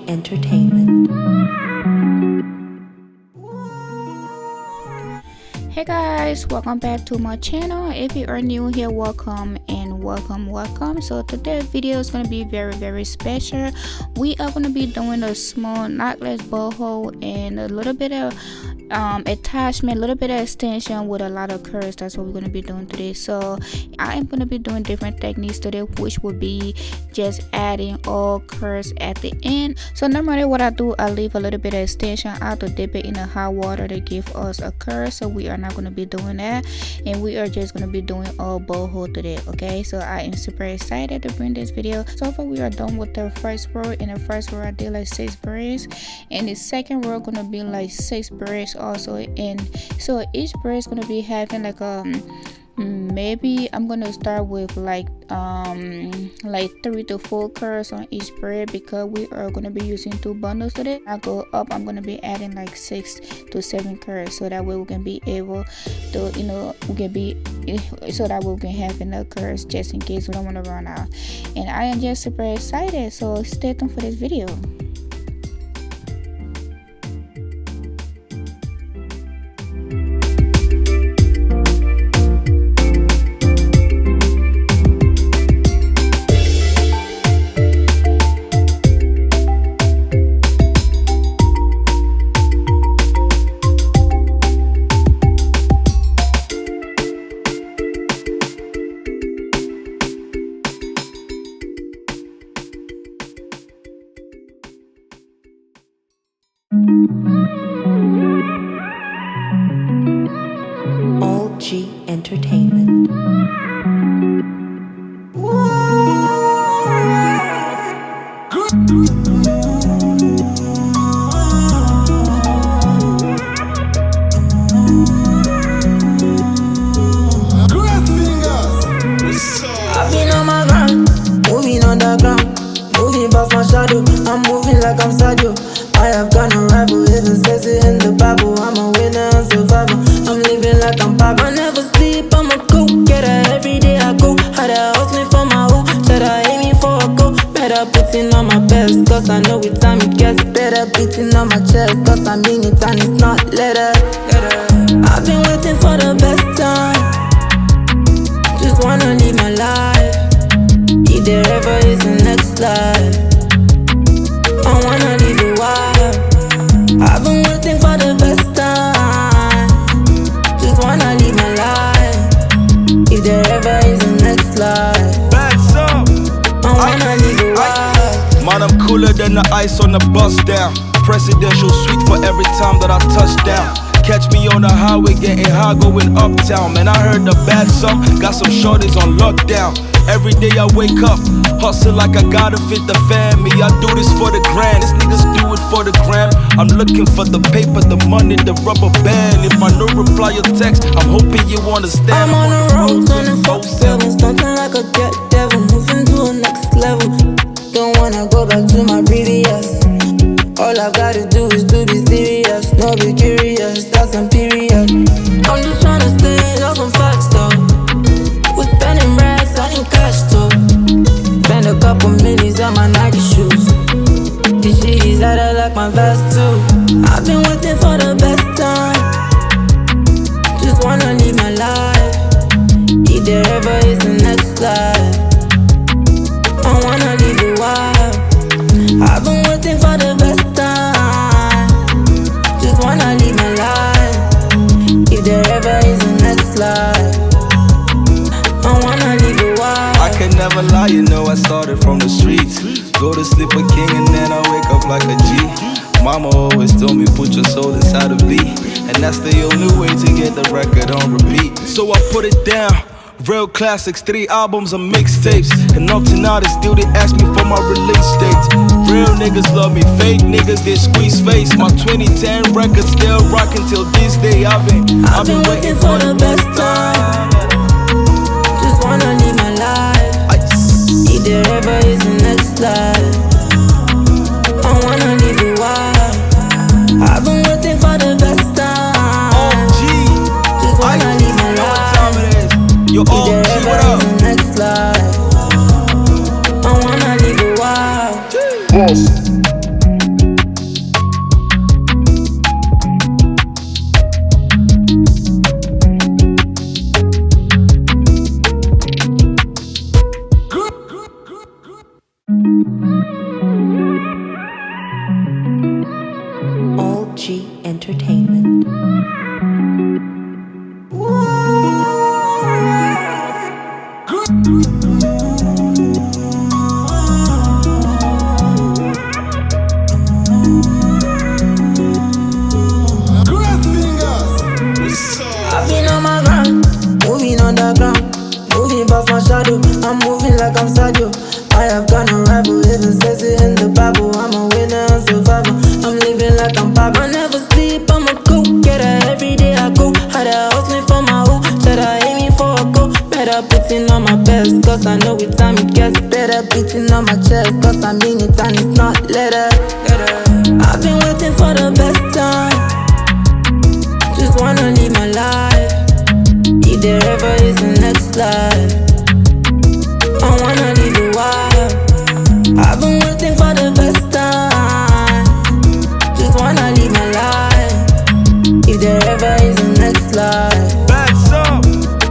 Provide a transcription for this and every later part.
Entertainment. Hey guys, welcome back to my channel. If you are new here, welcome and welcome. So today's video is going to be very special. We are going to be doing a small knotless boho and a little bit of attachment, a little bit of extension with a lot of curves. That's what we're going to be doing today. So I am going to be doing different techniques today, which would be just adding all curves at the end. So normally what I do, I leave a little bit of extension out to dip it in the hot water to give us a curve. So we are not going to be doing that, and we are just going to be doing all boho today. Okay, so I am super excited to bring this video. So far we are done with the first row. In the first row I did like 6 braids, and the second row gonna be like 6 braids also. And so each braid is gonna be having like maybe I'm gonna start with like 3 to 4 curves on each braid, because we are gonna be using 2 bundles today. I go up, I'm gonna be adding like 6 to 7 curves, so that way we can be able to, so that way we can have enough curves just in case we don't want to run out. And I am just super excited, so stay tuned for this video. Entertainment. I've been on my grind, moving on the ground, moving past my shadow. I'm moving like I'm Sadio. I have got no rival, even says it in the Bible. I'm a winner and survivor. I'm living like I'm Pablo. I never sleep, I'm a go-getter. Every day I go harder, hustling for my own. Better aiming for a goal. Better putting on my best, cause I know with time it gets better. Beating on my chest, cause I mean it and it's not letter. I've been waiting for the best time. Just wanna live my life. If there ever is a next life, I wanna live it wild. I've been waiting for the best time. Just wanna live my life. If there ever is a next life, I wanna live it wild. Man, I'm cooler than the ice on the bus down. Presidential suite for every time that I touch down. Catch me on the highway getting high going uptown. Man, I heard the bad song, got some shorties on lockdown. Every day I wake up, hustle like I gotta fit the family. I do this for the grand, these niggas do it for the gram. I'm looking for the paper, the money, the rubber band. If I don't reply your text, I'm hoping you understand. I'm on the road, 24/7, stunting like a jet devil, moving to a next level. Don't wanna go back to my previous. All I've gotta do is to be serious, no be curious, that's some period. I'm just tryna stay up on facts though. We're spending racks, I ain't cash too. Spend a couple millies on my Nike shoes. This shit is out of like my vest too. I've been waiting for the best time. Just wanna live my life. If there ever is a next life, I wanna live it wild. I've been waiting for the best time. Just wanna live my life. If there ever is a next life, I wanna live it wild. I can never lie, you know I started from the streets. Go to sleep a king and then I wake up like a G. Mama always told me put your soul inside a beat, and that's the only way to get the record on repeat. So I put it down. Real classics, 3 albums and mixtapes. And up to now they still they ask me for my release dates. Real niggas love me, fake niggas they squeeze face. My 2010 record still rockin' till this day. I've been waiting for the best time. Just wanna live my life. If there ever is a next life, I wanna live it wild. I've been waiting for the best time. Just wanna live my life. Yo, if there ever is a next life, I've been on my grind, moving on the ground, moving past my shadow. I'm moving like I'm Sadio. I have got no rival, even says it in the Bible. I'm a winner and survivor. I'm living like I'm Pablo. I never sleep, I'm a go-getter. Every day I go harder, hustling for my hope. Better aiming for a goal. Better putting on my best, cause I know with time it gets better. Beating on my chest, cause I mean it and it's not letter. I've been waiting for the best time. Just wanna live my life. If there ever is a next life, I wanna live it wild. I've been waiting for the best time. Just wanna live my life. If there ever is a next life, Bags up.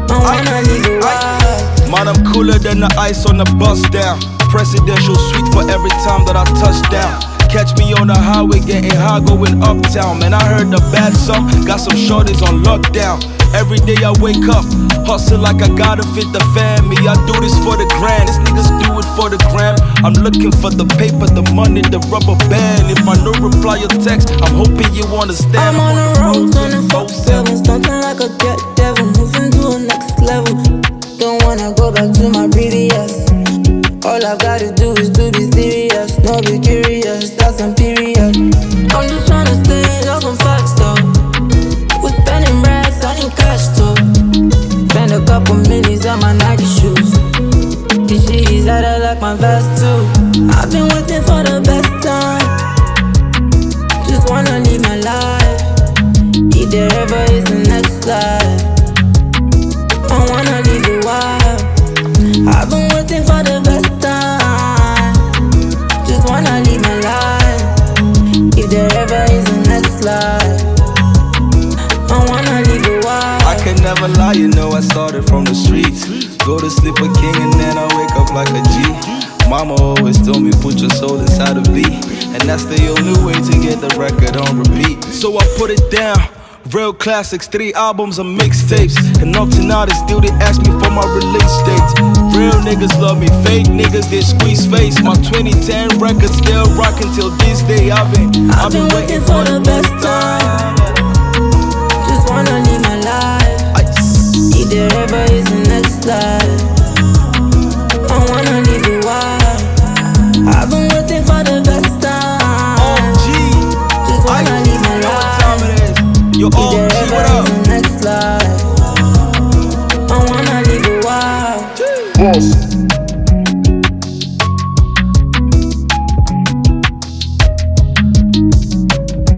I wanna live it wild. Man, I'm cooler than the ice on the bus down. Presidential suite for every time that I touch down. Catch me on the highway getting high going uptown. Man, I heard the bad song, got some shorties on lockdown. Every day I wake up, hustle like I gotta fit the family. I do this for the grand, these niggas do it for the gram. I'm looking for the paper, the money, the rubber band. If I no reply your text, I'm hoping you understand. I'm on the road, 24/7, stunting like a jet devil, moving to a next level. Don't wanna go back to my previous. All I've gotta do is to be serious, no be curious, that's some period. I'm just tryna stay up on facts though. We're spending racks, I need cash too. Spend a couple millions on my Nike shoes. This shit is out of like my vest too. I've been waiting for the best time. Just wanna live my life. If there ever is a next life, I wanna live it wild. I've been waiting for the best time. Just wanna live my life. If there ever is a next life, I wanna live it wild. I can never lie, you know I started from the streets. Go to sleep a king and then I wake up like a G. Mama always told me put your soul inside a beat, and that's the only way to get the record on repeat. So I put it down. Real classics, 3 albums and mixtapes. And up to now they still they ask me for my release dates. Real niggas love me, fake niggas they squeeze face. My 2010 record still rockin' till this day. I've been waiting for the best time. Just wanna live my life. If there ever is a next life, I wanna live it wild. I've been waiting for the best time. Just wanna live my life. Yo, If OG, there what ever up? is a next life, I wanna live it wild. Boss.